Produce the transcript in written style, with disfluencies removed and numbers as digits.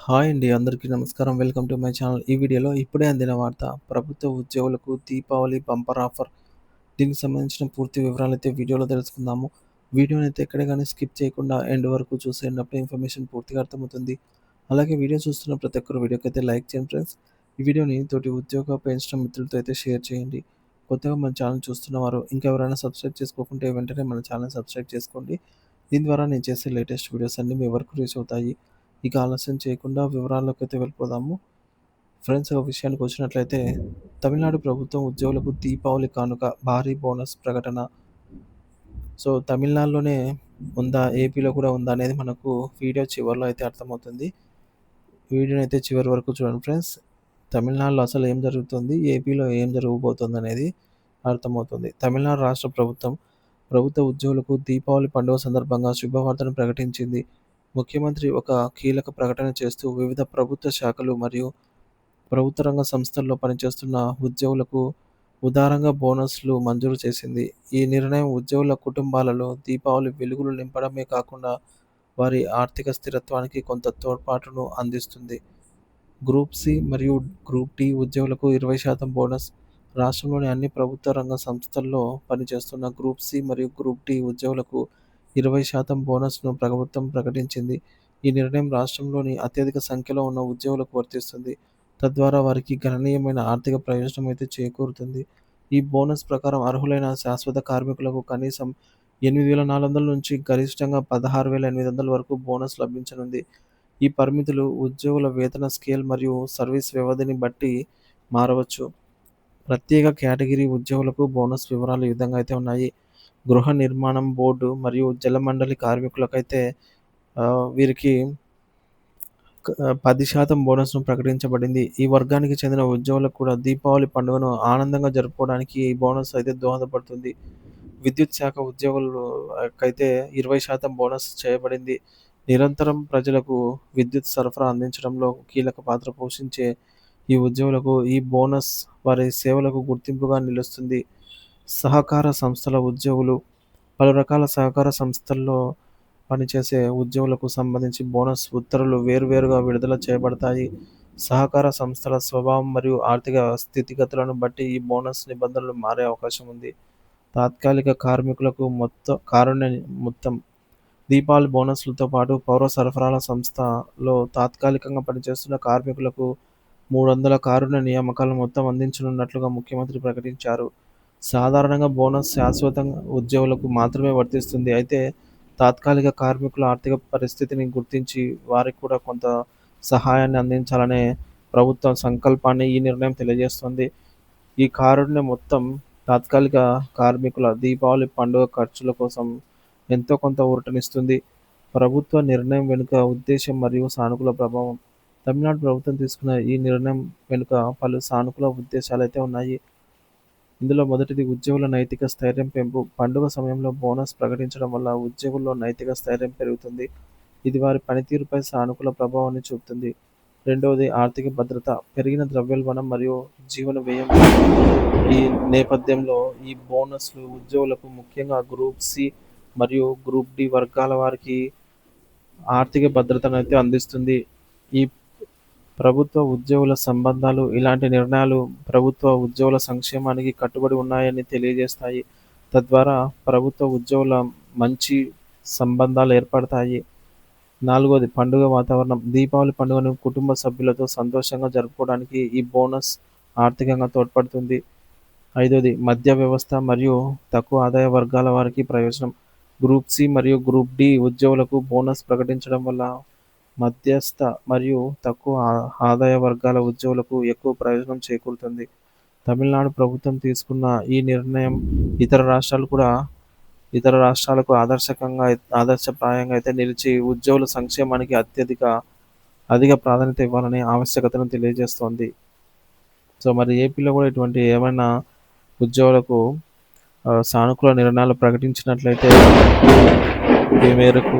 Hi అండి. అందరికీ నమస్కారం. Welcome to my channel. ఈ వీడియోలో ఇప్పుడే అందిన వార్త. ప్రభుత్వ ఉద్యోగులకు దీపావళి బంపర్ ఆఫర్. దీనికి సంబంధించిన పూర్తి వివరాలైతే వీడియోలో తెలుసుకుందాము. వీడియోనైతే ఎక్కడ గాని స్కిప్ చేయకుండా ఎండ్ వరకు చూసేయండి. అప్పుడే ఇన్ఫర్మేషన్ పూర్తిగా అర్థమవుతుంది. అలాగే వీడియో చూస్తున్న ప్రతి ఒక్కరు వీడియోకైతే లైక్ చేయండి ఫ్రెండ్స్. ఈ వీడియోని తోటి ఉద్యోగ పెన్షన్ మిత్రులతో అయితే షేర్ చేయండి. కొత్తగా మన ఛానల్ చూస్తున్నవారు ఇంకా ఎవరైనా సబ్స్క్రైబ్ చేసుకోకుంటే వెంటనే మన ఛానల్ సబ్స్క్రైబ్ చేసుకోండి. దీని ద్వారా నేను చేసే లేటెస్ట్ వీడియోస్ అన్నీ మీ వరకు రీచ్ అవుతాయి. ఇక ఆలస్యం చేయకుండా వివరాల్లోకైతే వెళ్ళిపోదాము. ఫ్రెండ్స్, ఒక విషయానికి వచ్చినట్లయితే తమిళనాడు ప్రభుత్వం ఉద్యోగులకు దీపావళి కానుక భారీ బోనస్ ప్రకటన. సో, తమిళనాడులోనే ఉందా? ఏపీలో కూడా ఉందా? అనేది మనకు వీడియో చివరిలో అయితే అర్థమవుతుంది. వీడియోనైతే చివరి వరకు చూడండి ఫ్రెండ్స్. తమిళనాడులో అసలు ఏం జరుగుతుంది? ఏపీలో ఏం జరగబోతుందనేది అర్థమవుతుంది. తమిళనాడు రాష్ట్ర ప్రభుత్వం ప్రభుత్వ ఉద్యోగులకు దీపావళి పండుగ సందర్భంగా శుభవార్తను ప్రకటించింది. ముఖ్యమంత్రి ఒక కీలక ప్రకటన చేస్తూ వివిధ ప్రభుత్వ శాఖలు మరియు ప్రభుత్వ రంగ సంస్థల్లో పనిచేస్తున్న ఉద్యోగులకు ఉదారంగా బోనస్లు మంజూరు చేసింది. ఈ నిర్ణయం ఉద్యోగుల కుటుంబాలలో దీపావళి వెలుగులు నింపడమే కాకుండా వారి ఆర్థిక స్థిరత్వానికి కొంత తోడ్పాటును అందిస్తుంది. గ్రూప్ సి మరియు గ్రూప్ డి ఉద్యోగులకు 20% బోనస్. రాష్ట్రంలోని అన్ని ప్రభుత్వ రంగ సంస్థల్లో పనిచేస్తున్న గ్రూప్ సి మరియు గ్రూప్ డి ఉద్యోగులకు 20% బోనస్‌ను ప్రభుత్వం ప్రకటించింది. ఈ నిర్ణయం రాష్ట్రంలోని అత్యధిక సంఖ్యలో ఉన్న ఉద్యోగులకు వర్తిస్తుంది. తద్వారా వారికి గణనీయమైన ఆర్థిక ప్రయోజనం అయితే చేకూరుతుంది. ఈ బోనస్ ప్రకారం అర్హులైన శాశ్వత కార్మికులకు కనీసం 8,400 నుంచి గరిష్టంగా 16,800 వరకు బోనస్ లభించనుంది. ఈ పరిమితులు ఉద్యోగుల వేతన స్కేల్ మరియు సర్వీస్ వ్యవధిని బట్టి మారవచ్చు. ప్రత్యేక కేటగిరీ ఉద్యోగులకు బోనస్ వివరాలు ఈ విధంగా అయితే ఉన్నాయి. గృహ నిర్మాణం బోర్డు మరియు జలమండలి కార్మికులకైతే వీరికి 10% బోనస్‌ను ప్రకటించబడింది. ఈ వర్గానికి చెందిన ఉద్యోగులకు కూడా దీపావళి పండుగను ఆనందంగా జరుపుకోవడానికి ఈ బోనస్ అయితే దోహదపడుతుంది. విద్యుత్ శాఖ ఉద్యోగులకైతే 20% బోనస్ చేయబడింది. నిరంతరం ప్రజలకు విద్యుత్ సరఫరా అందించడంలో కీలక పాత్ర పోషించే ఈ ఉద్యోగులకు ఈ బోనస్ వారి సేవలకు గుర్తింపుగా నిలుస్తుంది. సహకార సంస్థల ఉద్యోగులు పలు రకాల సహకార సంస్థల్లో పనిచేసే ఉద్యోగులకు సంబంధించి బోనస్ ఉత్తర్వులు వేర్వేరుగా విడుదల చేయబడతాయి. సహకార సంస్థల స్వభావం మరియు ఆర్థిక స్థితిగతులను బట్టి ఈ బోనస్ నిబంధనలు మారే అవకాశం ఉంది. తాత్కాలిక కార్మికులకు కారుణ్య మొత్తం. దీపావళి బోనస్‌లతో పాటు పౌర సరఫరాల సంస్థలో తాత్కాలికంగా పనిచేస్తున్న కార్మికులకు 300 కారుణ్య నియామకాల మొత్తం అందించనున్నట్లుగా ముఖ్యమంత్రి ప్రకటించారు. సాధారణంగా బోనస్ శాశ్వత ఉద్యోగులకు మాత్రమే వర్తిస్తుంది. అయితే తాత్కాలిక కార్మికుల ఆర్థిక పరిస్థితిని గుర్తించి వారికి కూడా కొంత సహాయాన్ని అందించాలనే ప్రభుత్వ సంకల్పాన్ని ఈ నిర్ణయం తెలియజేస్తుంది. ఈ కారుణ్య మొత్తం తాత్కాలిక కార్మికుల దీపావళి పండుగ ఖర్చుల కోసం ఎంతో కొంత ఊరటనిస్తుంది. ప్రభుత్వ నిర్ణయం వెనుక ఉద్దేశ్యం మరియు సానుకూల ప్రభావం. తమిళనాడు ప్రభుత్వం తీసుకున్న ఈ నిర్ణయం వెనుక పలు సానుకూల ఉద్దేశాలైతే ఉన్నాయి. ఇందులో మొదటిది ఉద్యోగుల నైతిక స్థైర్యం పెంపు. పండుగ సమయంలో బోనస్ ప్రకటించడం వల్ల ఉద్యోగుల్లో నైతిక స్థైర్యం పెరుగుతుంది. ఇది వారి పనితీరుపై సానుకూల ప్రభావాన్ని చూపుతుంది. రెండవది ఆర్థిక భద్రత. పెరిగిన ద్రవ్యోల్బణం మరియు జీవన వ్యయం ఈ నేపథ్యంలో ఈ బోనస్‌లు ఉద్యోగులకు, ముఖ్యంగా గ్రూప్ సి మరియు గ్రూప్ డి వర్గాల వారికి ఆర్థిక భద్రతనైతే అందిస్తుంది. ఈ ప్రభుత్వ ఉద్యోగుల సంబంధాలు ఇలాంటి నిర్ణయాలు ప్రభుత్వ ఉద్యోగుల సంక్షేమానికి కట్టుబడి ఉన్నాయని తెలియజేస్తాయి. తద్వారా ప్రభుత్వ ఉద్యోగుల మంచి సంబంధాలు ఏర్పడతాయి. నాలుగోది పండుగ వాతావరణం. దీపావళి పండుగను కుటుంబ సభ్యులతో సంతోషంగా జరుపుకోవడానికి ఈ బోనస్ ఆర్థికంగా తోడ్పడుతుంది. ఐదోది మధ్య వ్యవస్థ మరియు తక్కువ ఆదాయ వర్గాల వారికి ప్రయోజనం. గ్రూప్ సి మరియు గ్రూప్ డి ఉద్యోగులకు బోనస్ ప్రకటించడం వల్ల మధ్యస్థ మరియు తక్కువ ఆదాయ వర్గాల ఉద్యోగులకు ఎక్కువ ప్రయోజనం చేకూరుతుంది. తమిళనాడు ప్రభుత్వం తీసుకున్న ఈ నిర్ణయం ఇతర రాష్ట్రాలు కూడా ఇతర రాష్ట్రాలకు ఆదర్శప్రాయంగా అయితే నిలిచి ఉద్యోగుల సంక్షేమానికి అధిక ప్రాధాన్యత ఇవ్వాలనే ఆవశ్యకతను తెలియజేస్తోంది. సో, మరి ఏపీలో కూడా ఇటువంటి ఏమైనా ఉద్యోగులకు సానుకూల నిర్ణయాలు ప్రకటించినట్లయితే ఈ మేరకు